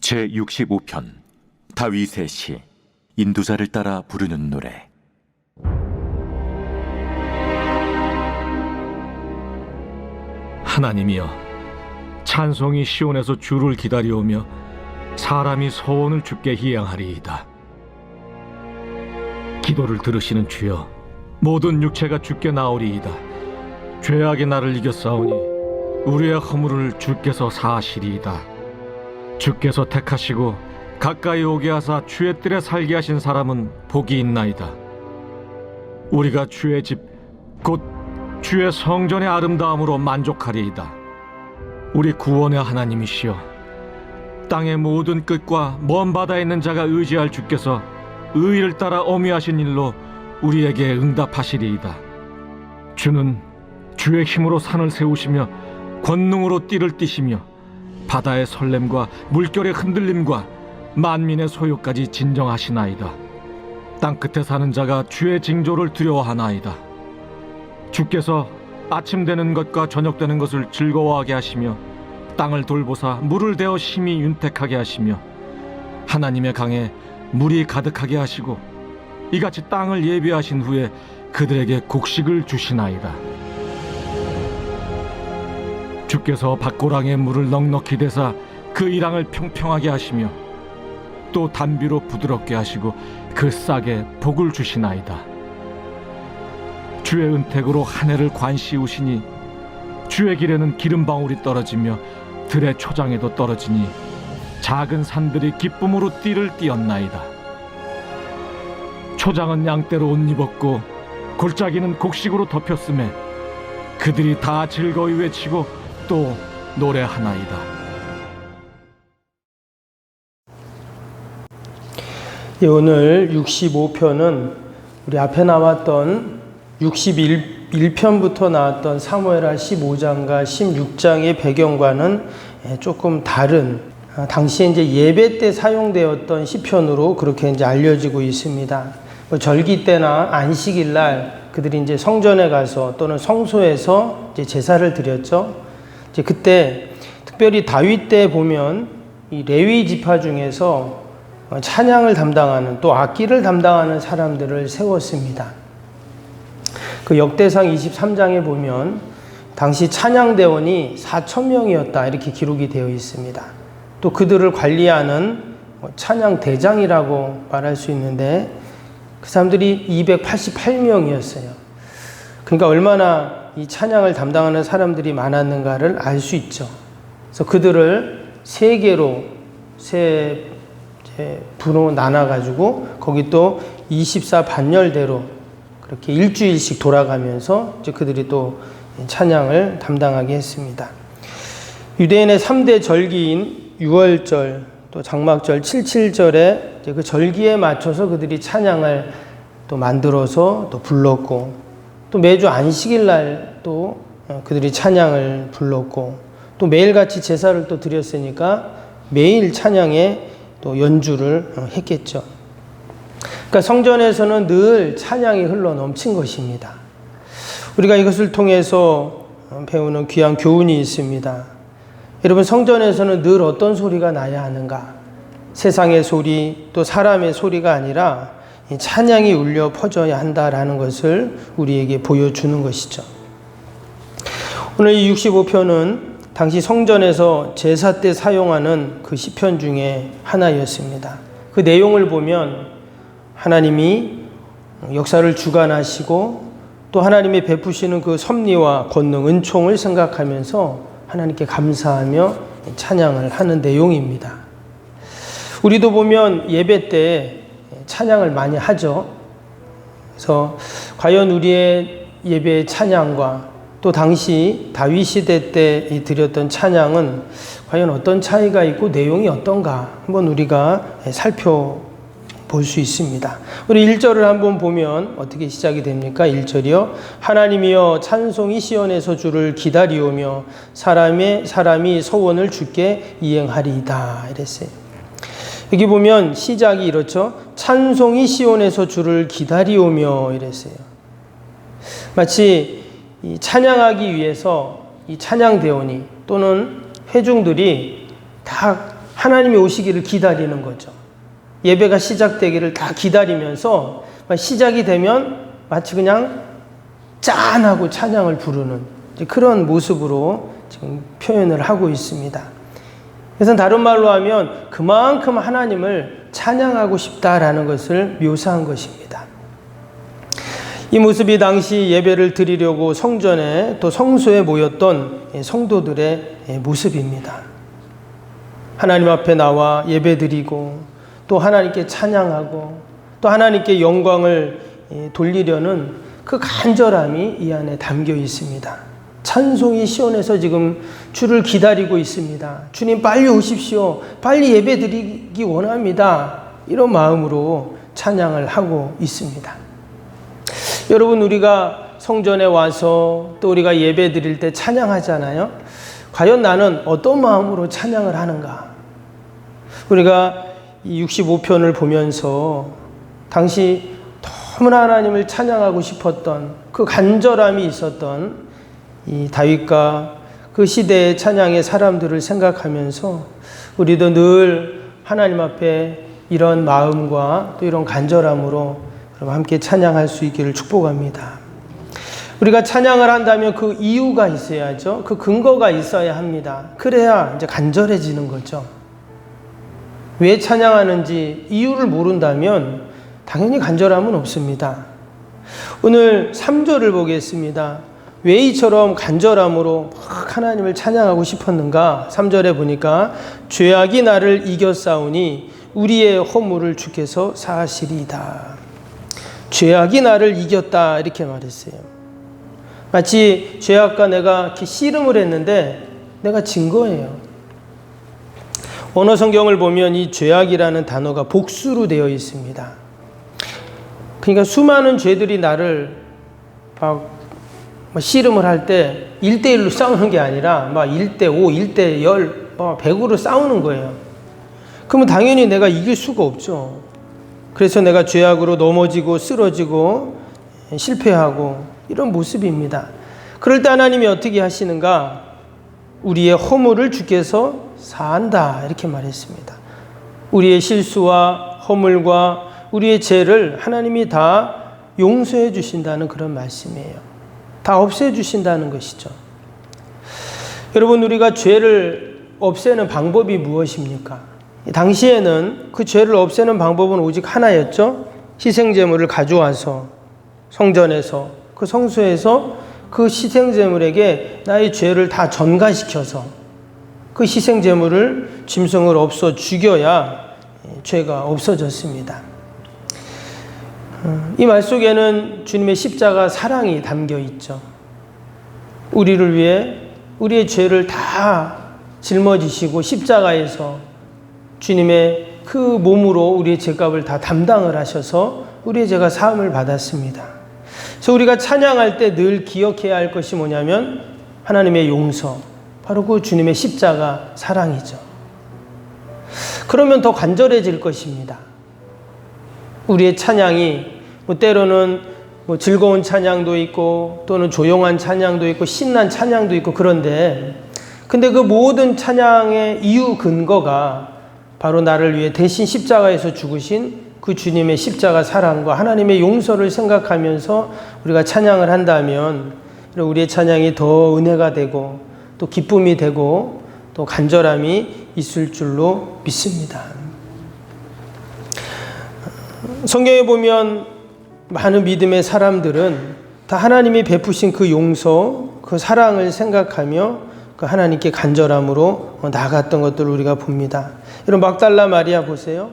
제65편 다윗의 시 인도자를 따라 부르는 노래. 하나님이여, 찬송이 시온에서 주를 기다려오며 사람이 소원을 주께 희양하리이다. 기도를 들으시는 주여, 모든 육체가 주께 나오리이다. 죄악이 나를 이겼사오니 우리의 허물을 주께서 사하시리이다. 주께서 택하시고 가까이 오게 하사 주의 뜰에 살게 하신 사람은 복이 있나이다. 우리가 주의 집 곧 주의 성전의 아름다움으로 만족하리이다. 우리 구원의 하나님이시여, 땅의 모든 끝과 먼 바다에 있는 자가 의지할 주께서 의를 따라 어미하신 일로 우리에게 응답하시리이다. 주는 주의 힘으로 산을 세우시며 권능으로 띠를 띠시며 바다의 설렘과 물결의 흔들림과 만민의 소요까지 진정하시나이다. 땅끝에 사는 자가 주의 징조를 두려워하나이다. 주께서 아침 되는 것과 저녁 되는 것을 즐거워하게 하시며 땅을 돌보사 물을 대어 심히 윤택하게 하시며 하나님의 강에 물이 가득하게 하시고 이같이 땅을 예비하신 후에 그들에게 곡식을 주시나이다. 주께서 밭고랑에 물을 넉넉히 대사 그 이랑을 평평하게 하시며 또 단비로 부드럽게 하시고 그 싹에 복을 주시나이다. 주의 은택으로 한 해를 관시우시니 주의 길에는 기름방울이 떨어지며 들의 초장에도 떨어지니 작은 산들이 기쁨으로 띠를 띠었나이다. 초장은 양떼로 옷 입었고 골짜기는 곡식으로 덮였음에 그들이 다 즐거이 외치고 또 노래하나이다. 오늘 65편은 우리 앞에 나왔던 61편부터 나왔던 사무엘하 15장과 16장의 배경과는 조금 다른, 당시에 이제 예배 때 사용되었던 시편으로 그렇게 이제 알려지고 있습니다. 절기 때나 안식일 날 그들이 이제 성전에 가서 또는 성소에서 이제 제사를 드렸죠. 이제 그때 특별히 다윗 때 보면 이 레위 지파 중에서 찬양을 담당하는, 또 악기를 담당하는 사람들을 세웠습니다. 그 역대상 23장에 보면 당시 찬양대원이 4,000명이었다 이렇게 기록이 되어 있습니다. 또 그들을 관리하는 찬양대장이라고 말할 수 있는데 그 사람들이 288명이었어요. 그러니까 얼마나 이 찬양을 담당하는 사람들이 많았는가를 알 수 있죠. 그래서 그들을 세 개로, 세 부로 나눠가지고 거기 또 24반열대로 그렇게 일주일씩 돌아가면서 이제 그들이 또 찬양을 담당하게 했습니다. 유대인의 3대 절기인 6월절, 또 장막절, 77절에 그 절기에 맞춰서 그들이 찬양을 또 만들어서 또 불렀고, 또 매주 안식일 날 또 그들이 찬양을 불렀고, 또 매일같이 제사를 또 드렸으니까 매일 찬양에 또 연주를 했겠죠. 그러니까 성전에서는 늘 찬양이 흘러 넘친 것입니다. 우리가 이것을 통해서 배우는 귀한 교훈이 있습니다. 여러분, 성전에서는 늘 어떤 소리가 나야 하는가? 세상의 소리, 또 사람의 소리가 아니라 찬양이 울려 퍼져야 한다라는 것을 우리에게 보여주는 것이죠. 오늘 이 65편은 당시 성전에서 제사 때 사용하는 그 시편 중에 하나였습니다. 그 내용을 보면 하나님이 역사를 주관하시고 또 하나님이 베푸시는 그 섭리와 권능, 은총을 생각하면서 하나님께 감사하며 찬양을 하는 내용입니다. 우리도 보면 예배 때 찬양을 많이 하죠. 그래서 과연 우리의 예배의 찬양과 또 당시 다윗 시대 때 드렸던 찬양은 과연 어떤 차이가 있고 내용이 어떤가 한번 우리가 살펴볼 수 있습니다. 우리 1절을 한번 보면 어떻게 시작이 됩니까? 1절이요. 하나님이여, 찬송이 시온에서 주를 기다리오며 사람이 소원을 주께 이행하리이다 이랬어요. 여기 보면 시작이 이렇죠. 찬송이 시온에서 주를 기다리오며 이랬어요. 마치 이 찬양하기 위해서 이 찬양대원이 또는 회중들이 다 하나님이 오시기를 기다리는 거죠. 예배가 시작되기를 다 기다리면서 시작이 되면 마치 그냥 짠하고 찬양을 부르는 그런 모습으로 지금 표현을 하고 있습니다. 그래서 다른 말로 하면 그만큼 하나님을 찬양하고 싶다라는 것을 묘사한 것입니다. 이 모습이 당시 예배를 드리려고 성전에 또 성소에 모였던 성도들의 모습입니다. 하나님 앞에 나와 예배 드리고 또 하나님께 찬양하고 또 하나님께 영광을 돌리려는 그 간절함이 이 안에 담겨 있습니다. 찬송이 시온에서 지금 주를 기다리고 있습니다. 주님 빨리 오십시오. 빨리 예배 드리기 원합니다. 이런 마음으로 찬양을 하고 있습니다. 여러분, 우리가 성전에 와서 또 우리가 예배 드릴 때 찬양하잖아요. 과연 나는 어떤 마음으로 찬양을 하는가? 우리가 이 65편을 보면서 당시 너무나 하나님을 찬양하고 싶었던 그 간절함이 있었던 이 다윗과 그 시대의 찬양의 사람들을 생각하면서 우리도 늘 하나님 앞에 이런 마음과 또 이런 간절함으로 함께 찬양할 수 있기를 축복합니다. 우리가 찬양을 한다면 그 이유가 있어야죠. 그 근거가 있어야 합니다. 그래야 이제 간절해지는 거죠. 왜 찬양하는지 이유를 모른다면 당연히 간절함은 없습니다. 오늘 3절을 보겠습니다. 왜 이처럼 간절함으로 막 하나님을 찬양하고 싶었는가? 3절에 보니까 죄악이 나를 이겼사오니 우리의 허물을 주께서 사하시리이다. 죄악이 나를 이겼다 이렇게 말했어요. 마치 죄악과 내가 이렇게 씨름을 했는데 내가 진 거예요. 언어 성경을 보면 이 죄악이라는 단어가 복수로 되어 있습니다. 그러니까 수많은 죄들이 나를 막 씨름을 할 때 1대1로 싸우는 게 아니라 막 1대5, 1대10, 100으로 싸우는 거예요. 그러면 당연히 내가 이길 수가 없죠. 그래서 내가 죄악으로 넘어지고 쓰러지고 실패하고 이런 모습입니다. 그럴 때 하나님이 어떻게 하시는가? 우리의 허물을 주께서 사한다 이렇게 말했습니다. 우리의 실수와 허물과 우리의 죄를 하나님이 다 용서해 주신다는 그런 말씀이에요. 다 없애주신다는 것이죠. 여러분, 우리가 죄를 없애는 방법이 무엇입니까? 당시에는 그 죄를 없애는 방법은 오직 하나였죠. 희생제물을 가져와서 성전에서 그 성소에서 그 희생제물에게 나의 죄를 다 전가시켜서 그 희생제물을 짐승을 없어 죽여야 죄가 없어졌습니다. 이 말 속에는 주님의 십자가 사랑이 담겨 있죠. 우리를 위해 우리의 죄를 다 짊어지시고 십자가에서 주님의 그 몸으로 우리의 죄값을 다 담당을 하셔서 우리의 죄가 사함을 받았습니다. 그래서 우리가 찬양할 때 늘 기억해야 할 것이 뭐냐면 하나님의 용서, 바로 그 주님의 십자가 사랑이죠. 그러면 더 간절해질 것입니다. 우리의 찬양이 때로는 즐거운 찬양도 있고 또는 조용한 찬양도 있고 신난 찬양도 있고 근데 그 모든 찬양의 이유 근거가 바로 나를 위해 대신 십자가에서 죽으신 그 주님의 십자가 사랑과 하나님의 용서를 생각하면서 우리가 찬양을 한다면 우리의 찬양이 더 은혜가 되고 또 기쁨이 되고 또 간절함이 있을 줄로 믿습니다. 성경에 보면 많은 믿음의 사람들은 다 하나님이 베푸신 그 용서, 그 사랑을 생각하며 그 하나님께 간절함으로 나아갔던 것들을 우리가 봅니다. 이런 막달라 마리아 보세요.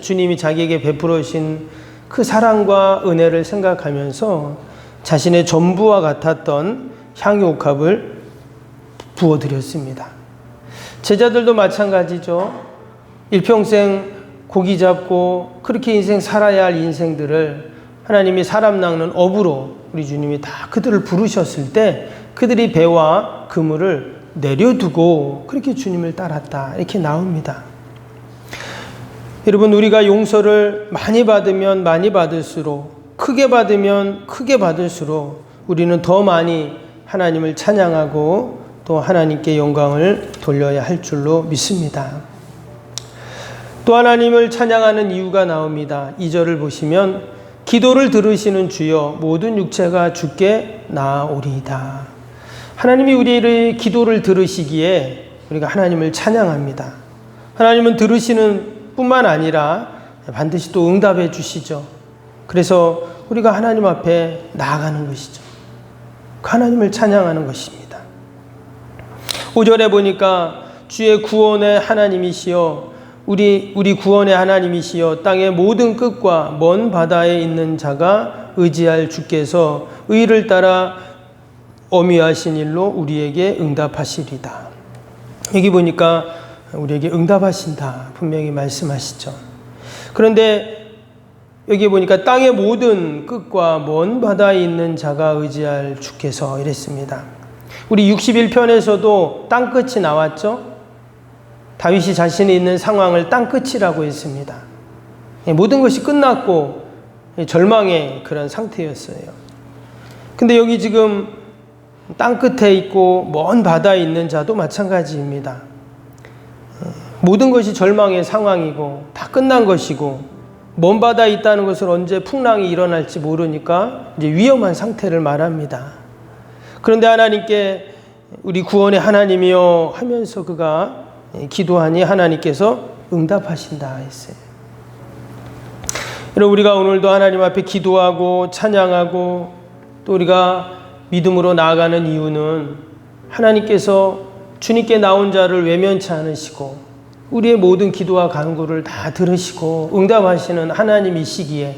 주님이 자기에게 베풀어 주신 그 사랑과 은혜를 생각하면서 자신의 전부와 같았던 향유옥합을 부어드렸습니다. 제자들도 마찬가지죠. 일평생 고기 잡고 그렇게 인생 살아야 할 인생들을 하나님이 사람 낚는 업으로 우리 주님이 다 그들을 부르셨을 때 그들이 배와 그물을 내려두고 그렇게 주님을 따랐다 이렇게 나옵니다. 여러분, 우리가 용서를 많이 받으면 많이 받을수록, 크게 받으면 크게 받을수록 우리는 더 많이 하나님을 찬양하고 또 하나님께 영광을 돌려야 할 줄로 믿습니다. 또 하나님을 찬양하는 이유가 나옵니다. 2절을 보시면 기도를 들으시는 주여 모든 육체가 주께 나아오리이다. 하나님이 우리의 기도를 들으시기에 우리가 하나님을 찬양합니다. 하나님은 들으시는 뿐만 아니라 반드시 또 응답해 주시죠. 그래서 우리가 하나님 앞에 나아가는 것이죠. 하나님을 찬양하는 것입니다. 5절에 보니까 주의 구원의 하나님이시여 우리 구원의 하나님이시여 땅의 모든 끝과 먼 바다에 있는 자가 의지할 주께서 의를 따라 어미하신 일로 우리에게 응답하시리다. 여기 보니까 우리에게 응답하신다 분명히 말씀하시죠. 그런데 여기 보니까 땅의 모든 끝과 먼 바다에 있는 자가 의지할 주께서 이랬습니다. 우리 61편에서도 땅끝이 나왔죠. 다윗이 자신이 있는 상황을 땅끝이라고 했습니다. 모든 것이 끝났고 절망의 그런 상태였어요. 근데 여기 지금 땅끝에 있고 먼 바다에 있는 자도 마찬가지입니다. 모든 것이 절망의 상황이고 다 끝난 것이고 먼 바다에 있다는 것을 언제 풍랑이 일어날지 모르니까 이제 위험한 상태를 말합니다. 그런데 하나님께 우리 구원의 하나님이여 하면서 그가 기도하니 하나님께서 응답하신다 했어요. 여러분 우리가 오늘도 하나님 앞에 기도하고 찬양하고 또 우리가 믿음으로 나아가는 이유는 하나님께서 주님께 나온 자를 외면치 않으시고 우리의 모든 기도와 간구를 다 들으시고 응답하시는 하나님이시기에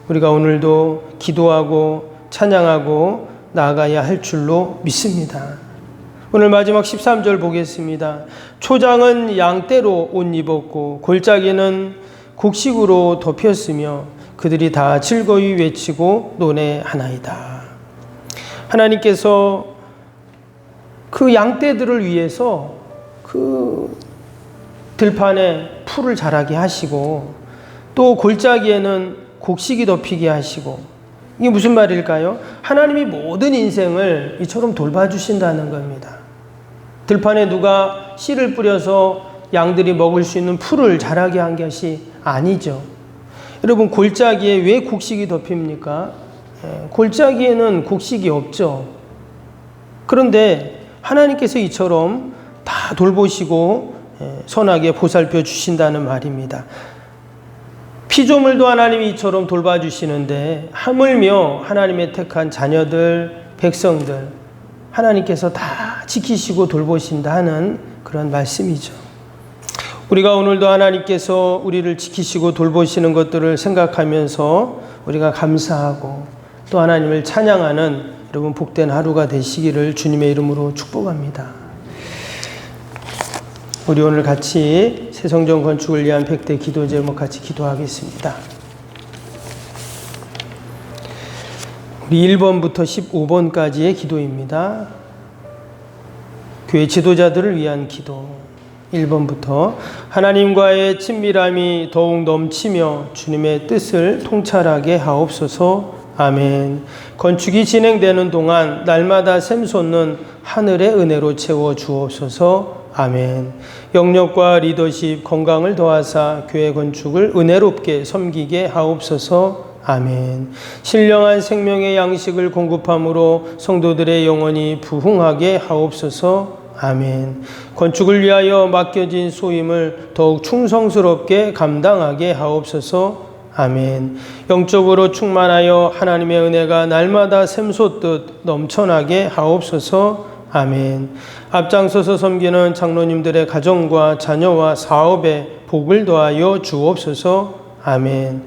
우리가 오늘도 기도하고 찬양하고 나아가야 할 줄로 믿습니다. 오늘 마지막 13절 보겠습니다. 초장은 양떼로 옷 입었고 골짜기는 곡식으로 덮였으며 그들이 다 즐거이 외치고 노래하나이다. 하나님께서 그 양떼들을 위해서 그 들판에 풀을 자라게 하시고 또 골짜기에는 곡식이 덮이게 하시고 이게 무슨 말일까요? 하나님이 모든 인생을 이처럼 돌봐주신다는 겁니다. 들판에 누가 씨를 뿌려서 양들이 먹을 수 있는 풀을 자라게 한 것이 아니죠. 여러분 골짜기에 왜 곡식이 덮입니까? 골짜기에는 곡식이 없죠. 그런데 하나님께서 이처럼 다 돌보시고 선하게 보살펴 주신다는 말입니다. 피조물도 하나님이 이처럼 돌봐주시는데 하물며 하나님의 택한 자녀들, 백성들 하나님께서 다 지키시고 돌보신다 하는 그런 말씀이죠. 우리가 오늘도 하나님께서 우리를 지키시고 돌보시는 것들을 생각하면서 우리가 감사하고 또 하나님을 찬양하는 여러분 복된 하루가 되시기를 주님의 이름으로 축복합니다. 우리 오늘 같이 새성전 건축을 위한 100대 기도 제목 같이 기도하겠습니다. 우리 1번부터 15번까지의 기도입니다. 교회 지도자들을 위한 기도. 1번부터 하나님과의 친밀함이 더욱 넘치며 주님의 뜻을 통찰하게 하옵소서. 아멘. 건축이 진행되는 동안 날마다 샘솟는 하늘의 은혜로 채워 주옵소서. 아멘. 영역과 리더십, 건강을 더하사 교회 건축을 은혜롭게 섬기게 하옵소서. 아멘. 신령한 생명의 양식을 공급함으로 성도들의 영혼이 부흥하게 하옵소서. 아멘. 건축을 위하여 맡겨진 소임을 더욱 충성스럽게 감당하게 하옵소서. 아멘. 영적으로 충만하여 하나님의 은혜가 날마다 샘솟듯 넘쳐나게 하옵소서. 아멘. 앞장서서 섬기는 장로님들의 가정과 자녀와 사업에 복을 더하여 주옵소서. 아멘.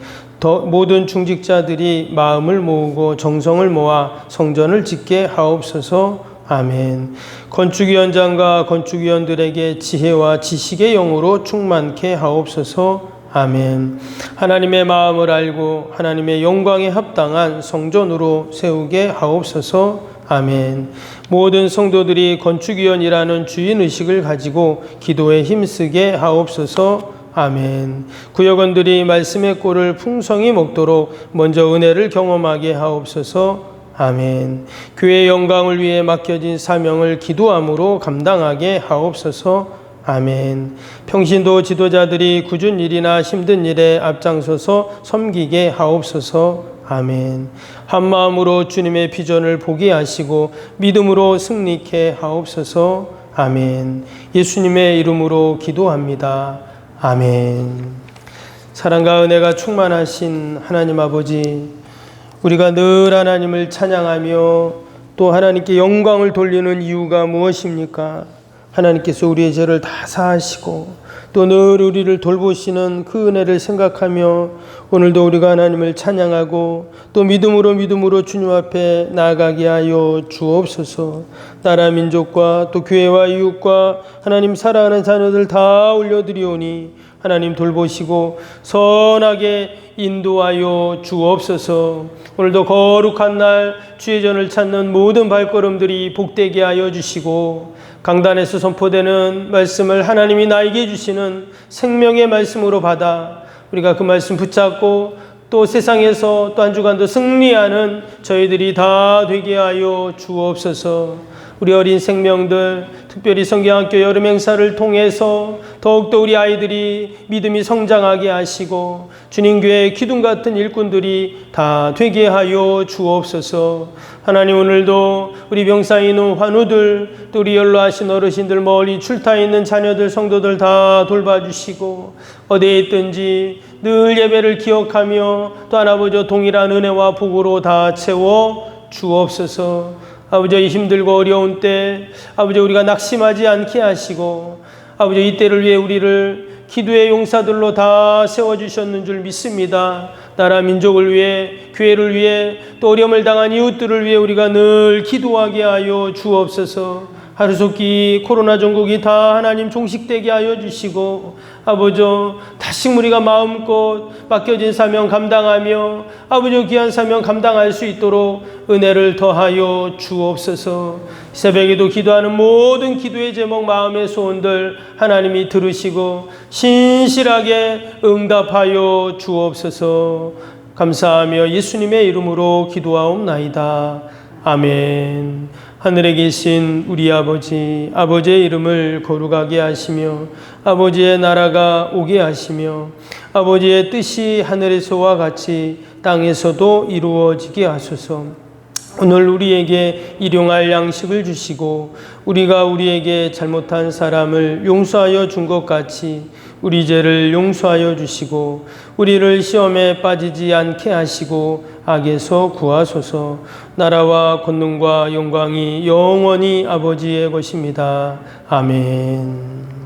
모든 중직자들이 마음을 모으고 정성을 모아 성전을 짓게 하옵소서. 아멘. 건축위원장과 건축위원들에게 지혜와 지식의 영으로 충만케 하옵소서. 아멘. 하나님의 마음을 알고 하나님의 영광에 합당한 성전으로 세우게 하옵소서. 아멘. 모든 성도들이 건축위원이라는 주인의식을 가지고 기도에 힘쓰게 하옵소서. 아멘. 구역원들이 말씀의 꼴을 풍성히 먹도록 먼저 은혜를 경험하게 하옵소서. 아멘. 교회의 영광을 위해 맡겨진 사명을 기도함으로 감당하게 하옵소서. 아멘. 평신도 지도자들이 굳은 일이나 힘든 일에 앞장서서 섬기게 하옵소서. 아멘. 한 마음으로 주님의 비전을 보게 하시고 믿음으로 승리케 하옵소서. 아멘. 예수님의 이름으로 기도합니다. 아멘. 사랑과 은혜가 충만하신 하나님 아버지, 우리가 늘 하나님을 찬양하며 또 하나님께 영광을 돌리는 이유가 무엇입니까? 하나님께서 우리의 죄를 다 사하시고 또 늘 우리를 돌보시는 그 은혜를 생각하며 오늘도 우리가 하나님을 찬양하고 또 믿음으로 주님 앞에 나아가게 하여 주옵소서. 나라 민족과 또 교회와 이웃과 하나님 사랑하는 자녀들 다 올려드리오니 하나님 돌보시고 선하게 인도하여 주옵소서. 오늘도 거룩한 날 주의 전을 찾는 모든 발걸음들이 복되게 하여 주시고 강단에서 선포되는 말씀을 하나님이 나에게 주시는 생명의 말씀으로 받아 우리가 그 말씀 붙잡고 또 세상에서 또 한 주간도 승리하는 저희들이 다 되게 하여 주옵소서. 우리 어린 생명들, 특별히 성경학교 여름 행사를 통해서 더욱더 우리 아이들이 믿음이 성장하게 하시고 주님교회 기둥 같은 일꾼들이 다 되게 하여 주옵소서. 하나님, 오늘도 우리 병사에 있는 환우들, 또 우리 연로하신 어르신들, 멀리 출타에 있는 자녀들, 성도들 다 돌봐주시고 어디에 있든지 늘 예배를 기억하며 또 아버지 동일한 은혜와 복으로 다 채워 주옵소서. 아버지, 힘들고 어려운 때 아버지 우리가 낙심하지 않게 하시고 아버지 이때를 위해 우리를 기도의 용사들로 다 세워주셨는 줄 믿습니다. 나라 민족을 위해, 교회를 위해, 또 어려움을 당한 이웃들을 위해 우리가 늘 기도하게 하여 주옵소서. 하루속히 코로나 전국이 다 하나님 종식되게 하여 주시고 아버지 다시 우리가 마음껏 맡겨진 사명 감당하며 아버지 귀한 사명 감당할 수 있도록 은혜를 더하여 주옵소서. 새벽에도 기도하는 모든 기도의 제목, 마음의 소원들 하나님이 들으시고 신실하게 응답하여 주옵소서. 감사하며 예수님의 이름으로 기도하옵나이다. 아멘. 하늘에 계신 우리 아버지, 아버지의 이름을 거룩하게 하시며 아버지의 나라가 오게 하시며 아버지의 뜻이 하늘에서와 같이 땅에서도 이루어지게 하소서. 오늘 우리에게 일용할 양식을 주시고 우리가 우리에게 잘못한 사람을 용서하여 준 것 같이 우리 죄를 용서하여 주시고 우리를 시험에 빠지지 않게 하시고 악에서 구하소서. 나라와 권능과 영광이 영원히 아버지의 것입니다. 아멘.